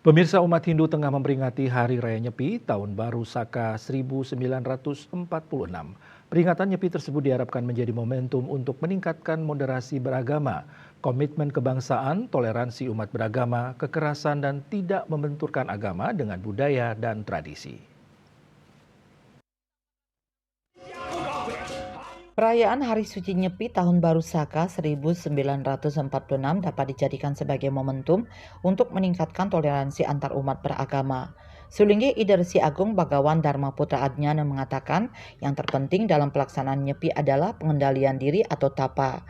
Pemirsa, umat Hindu tengah memperingati Hari Raya Nyepi Tahun Baru Saka 1946. Peringatan Nyepi tersebut diharapkan menjadi momentum untuk meningkatkan moderasi beragama, komitmen kebangsaan, toleransi umat beragama, kekerasan dan tidak membenturkan agama dengan budaya dan tradisi. Perayaan Hari Suci Nyepi Tahun Baru Saka 1946 dapat dijadikan sebagai momentum untuk meningkatkan toleransi antar umat beragama. Sulinggi Idarsi Agung Bagawan Dharma Putra Adnyana mengatakan yang terpenting dalam pelaksanaan Nyepi adalah pengendalian diri atau tapa.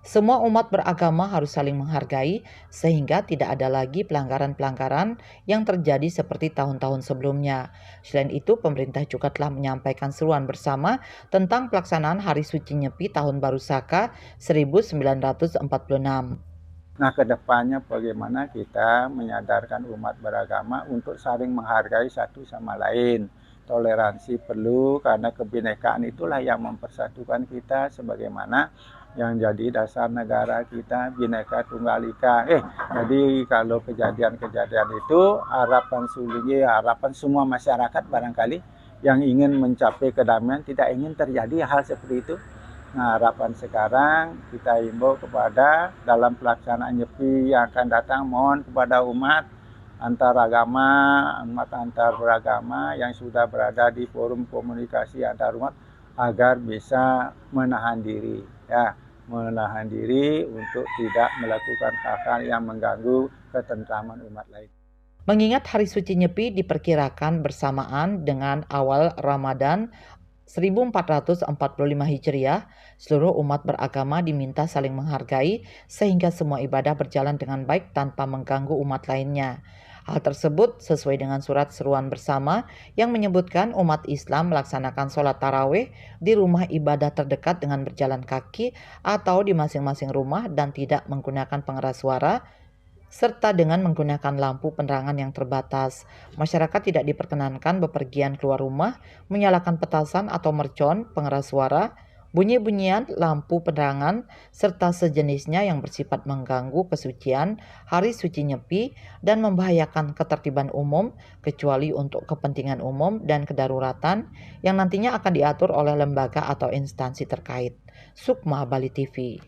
Semua umat beragama harus saling menghargai sehingga tidak ada lagi pelanggaran-pelanggaran yang terjadi seperti tahun-tahun sebelumnya. Selain itu, pemerintah juga telah menyampaikan seruan bersama tentang pelaksanaan Hari Suci Nyepi Tahun Baru Saka 1946. Nah, kedepannya bagaimana kita menyadarkan umat beragama untuk saling menghargai satu sama lain. Toleransi perlu karena kebinekaan itulah yang mempersatukan kita sebagaimana yang jadi dasar negara kita, Bhinneka Tunggal Ika. Jadi kalau kejadian-kejadian itu harapan Sulinggi, harapan semua masyarakat barangkali yang ingin mencapai kedamaian, tidak ingin terjadi hal seperti itu. Nah, harapan sekarang kita himbau kepada dalam pelaksanaan Nyepi yang akan datang, mohon kepada umat antar agama, umat antar beragama yang sudah berada di forum komunikasi antar umat agar bisa menahan diri, menahan diri untuk tidak melakukan hal-hal yang mengganggu ketentraman umat lain. Mengingat Hari Suci Nyepi diperkirakan bersamaan dengan awal Ramadan 1445 Hijriah, seluruh umat beragama diminta saling menghargai sehingga semua ibadah berjalan dengan baik tanpa mengganggu umat lainnya. Hal tersebut sesuai dengan surat seruan bersama yang menyebutkan umat Islam melaksanakan sholat tarawih di rumah ibadah terdekat dengan berjalan kaki atau di masing-masing rumah dan tidak menggunakan pengeras suara, serta dengan menggunakan lampu penerangan yang terbatas. Masyarakat tidak diperkenankan bepergian keluar rumah, menyalakan petasan atau mercon, pengeras suara, bunyi-bunyian lampu penerangan, serta sejenisnya yang bersifat mengganggu kesucian Hari Suci Nyepi dan membahayakan ketertiban umum, kecuali untuk kepentingan umum dan kedaruratan yang nantinya akan diatur oleh lembaga atau instansi terkait. Sukma, Bali TV.